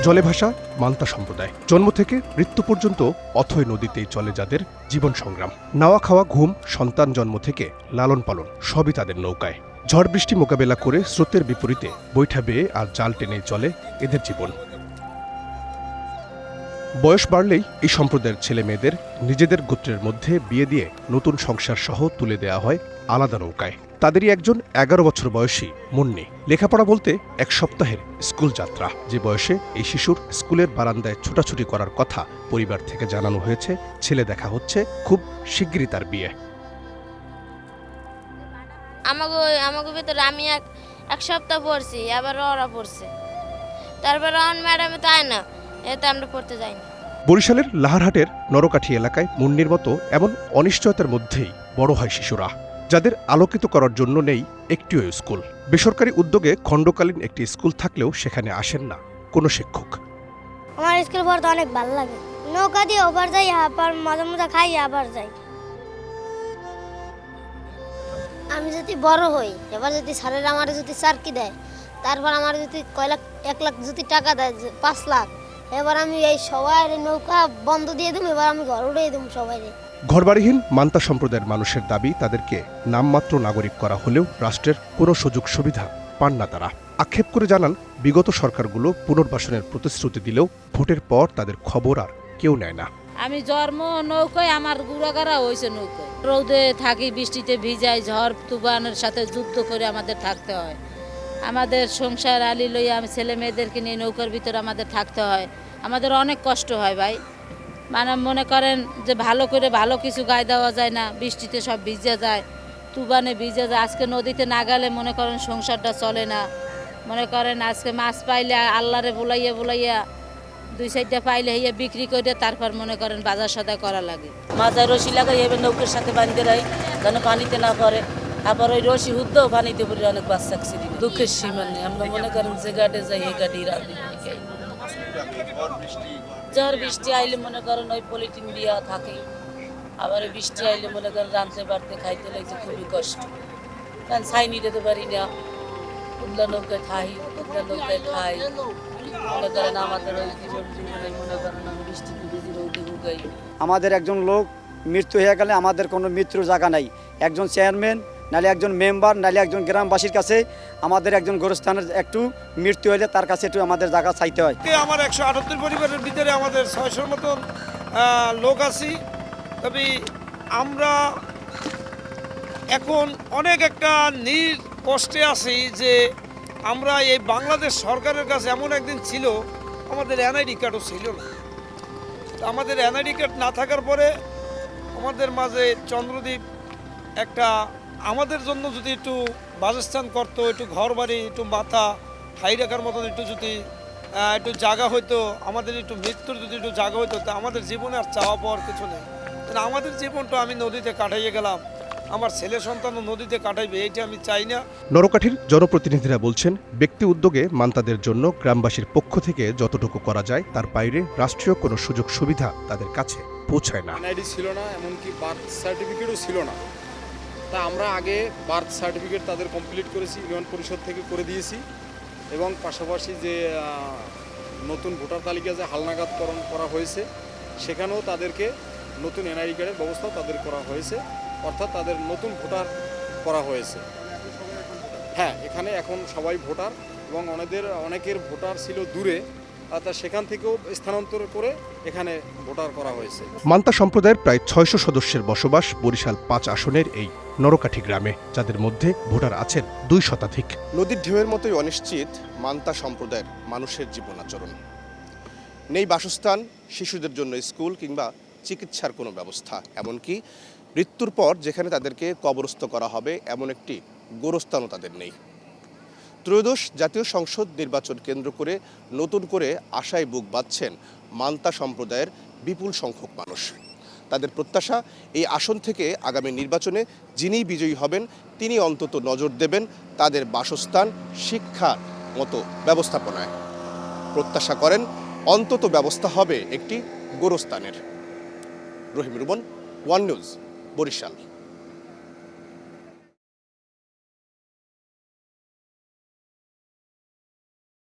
জলে ভাসা মান্তা সম্প্রদায়। জন্ম থেকে মৃত্যু পর্যন্ত অথৈ নদীতেই চলে যাদের জীবন সংগ্রাম। নাওয়া খাওয়া, ঘুম, সন্তান জন্ম থেকে লালন পালন সবই তাদের নৌকায়। ঝড় বৃষ্টি মোকাবেলা করে স্রোতের বিপরীতে বৈঠা বেয়ে আর জাল টেনে চলে এদের জীবন। বয়স বাড়লেই এই সম্প্রদায়ের ছেলে মেয়েদের নিজেদের গোত্রের মধ্যে বিয়ে দিয়ে নতুন সংসার সহ তুলে দেয়া হয় আলাদা নৌকায়। তাদেরই একজন 11 বছর বয়সী মুন্নি। লেখাপড়া বলতে এক সপ্তাহের স্কুল যাত্রা। যে বয়সে এই শিশুর স্কুলের বারান্দায় ছোটাছুটি করার কথা পরিবার থেকে জানানো হয়েছে। ছেলে দেখা হচ্ছে, খুব শিগগিরই তার বিয়ে। আমাকে ভিতরে আমি এক সপ্তাহ পড়ছি, আবার ওরা পড়ছে, তারপরে ম্যাডামে তাই না, এতে আমরা পড়তে যাইনি। বরিশালের লাহারহাটের নরকাঠি এলাকায় মুন্নির মতো এমন অনিশ্চয়তার মধ্যেই বড় হয় শিশুরা, যাদের আলোকিত করার জন্য নেই একটিও স্কুল। বেসরকারি উদ্যোগে খণ্ডকালীন একটি স্কুল থাকলেও সেখানে আসেন না কোনো শিক্ষক। আমার স্কুল পড়তে অনেক ভালো লাগে। নৌকা দিয়ে ওপার যাই, আবার মজা মজা খাই, আবার যাই। আমি যদি বড় হই, এবার যদি স্যারের আমার যদি চাকরি দেয়, তারপর আমার যদি 1 লাখ যদি টাকা দেয়, 5 লাখ, এবার আমি এই সবাই নৌকা বন্ধ দিয়ে দেবো, এবার আমি ঘর উড়িয়ে দেবো সবাই। ঘরবাড়িহীন মান্তা সম্প্রদায়ের মানুষের দাবি, তাদেরকে নামমাত্র নাগরিক করা হলেও রাষ্ট্রের কোনো সুযোগ সুবিধা পান না তারা। আক্ষেপ করে জানান, বিগত সরকারগুলো পুনর্বাসনের প্রতিশ্রুতি দিলেও ভোটের পর তাদের খবর আর কেউ নেয় না। আমি জন্ম নৌকায়, আমার গুড়াগাড়া হয়েছে নৌকায়। রৌদে থাকি, বৃষ্টিতে ভিজাই, ঝড় তুফানের সাথে যুদ্ধ করে আমাদের থাকতে হয়। আমাদের সংসার আলি লইয়া আমি ছেলে মেয়েদেরকে নিয়ে নৌকার ভিতরে আমাদের থাকতে হয়। আমাদের অনেক কষ্ট হয় ভাই। মানে মনে করেন যে ভালো করে ভালো কিছু গায়ে দেওয়া যায় না, বৃষ্টিতে সব ভিজে যায়, তুফানে ভিজে যায়। আজকে নদীতে না গেলে মনে করেন সংসারটা চলে না। মনে করেন আজকে মাছ পাইলে আল্লাহরে বুলাইয়া বুলাইয়া 2-4টা পাইলে হইয়া বিক্রি করে তারপর মনে করেন বাজার সদাই করা লাগে। মাজায় রশি লাগাই এবার নৌকের সাথে বাঁধতে রাই, যেন পানিতে না পড়ে। আবার ওই রশি হুদ্দেও পানিতে পড়ে অনেক বাচ্চা অ্যাক্সিডেন্ট। দুঃখের সীমা নেই। আমরা মনে করেন যে ঘাটে যাই, এই ঘাটেই রাখি। ঝড় বৃষ্টি আইলে মনে করেন ওই পলিথিন দিয়া থাকে। আবার বৃষ্টি আইলে মনে করেন রাঁধতে বাড়তে খাইতে লাগছে খুবই কষ্ট। কারণ ছাই নিতে পারি না, উল্লা নৌকায় খাই, উল্লা নৌকায় খাই। মনে করেন আমাদের ওই জীবনে মনে করেন আমি বৃষ্টিতে ভিজি রৌদে হুগাই। আমাদের একজন লোক মৃত্যু হয়ে গেলে আমাদের কোনো মৃত্যুর জায়গা নাই। একজন চেয়ারম্যান, নাহলে একজন মেম্বার, নাহলে একজন গ্রামবাসীর কাছে আমাদের একজন গোরস্থানের একটু মৃত্যু হলে তার কাছে একটু আমাদের জায়গা চাইতে হয়। আমার 178 পরিবারের ভিতরে আমাদের 600-র মতন লোক আছি। তবে আমরা এখন অনেক একটা কষ্টে আছি যে আমরা এই বাংলাদেশ সরকারের কাছে এমন একদিন ছিল আমাদের এনআইডি কার্ডও ছিল না। আমাদের এনআইডি কার্ড না থাকার পরে আমাদের মাঝে চন্দ্রদ্বীপ একটা আমাদের জন্য যদি একটু বাসস্থান করতো, একটু ঘর বাড়ি, একটু মাথা ঠাই রাখার মতন একটু জায়গা হইতো, আমাদের একটু মৃত্যুর যদি একটু জায়গা হইতো, তা আমাদের জীবনে আর চাওয়া পাওয়ার কিছু নেই। আমাদের জীবনটা আমি নদীতে কাটাইয়ে গেলাম, আমার ছেলে সন্তানও নদীতে কাটাইবে, এইটা আমি চাই না। নরকাঠির জনপ্রতিনিধিরা বলছেন, ব্যক্তি উদ্যোগে মান্তাদের জন্য গ্রামবাসীর পক্ষ থেকে যতটুকু করা যায় তার বাইরে রাষ্ট্রীয় কোনো সুযোগ সুবিধা তাদের কাছে পৌঁছায় না। এনআইডি ছিল না, এমনকি বার্থ সার্টিফিকেটও ছিল না। তা আমরা আগে বার্থ সার্টিফিকেট তাদের কমপ্লিট করেছি, ইউনিয়ন পরিষদ থেকে করে দিয়েছি। এবং পাশাপাশি যে নতুন ভোটার তালিকা যে হালনাগাদকরণ করা হয়েছে, সেখানেও তাদেরকে নতুন এনআইডি কার্ডের ব্যবস্থাও তাদের করা হয়েছে, অর্থাৎ তাদের নতুন ভোটার করা হয়েছে। হ্যাঁ, এখানে এখন সবাই ভোটার, এবং অনেকের ভোটার ছিল দূরে, তা সেখান থেকেও স্থানান্তর করে এখানে ভোটার করা হয়েছে। মান্তা সম্প্রদায়ের প্রায় 600 সদস্যের বসবাস বরিশাল 5 আসনের এই নরকাঠি গ্রামে, যাদের মধ্যে ভোটার আছেন 2 শতাধিক। নদীর ঢেউয়ের মতোই অনিশ্চিত মান্তা সম্প্রদায়ের মানুষের জীবন আচরণ। নেই বাসস্থান, শিশুদের জন্য স্কুল কিংবা চিকিৎসার কোনো ব্যবস্থা, এমনকি মৃত্যুর পর যেখানে তাদেরকে কবরস্থ করা হবে এমন একটি গোরস্থানও তাদের নেই। ত্রয়োদশ জাতীয় সংসদ নির্বাচন কেন্দ্র করে নতুন করে আশায় বুক বাঁধছেন মান্তা সম্প্রদায়ের বিপুল সংখ্যক মানুষ। তাদের প্রত্যাশা, এই আসন থেকে আগামী নির্বাচনে যিনিই বিজয়ী হবেন তিনি অন্তত নজর দেবেন তাদের বাসস্থান, শিক্ষার মতো ব্যবস্থাপনায়। প্রত্যাশা করেন অন্তত ব্যবস্থা হবে একটি গোরস্থানের। রহিম রুবন, ওয়ান নিউজ, বরিশাল।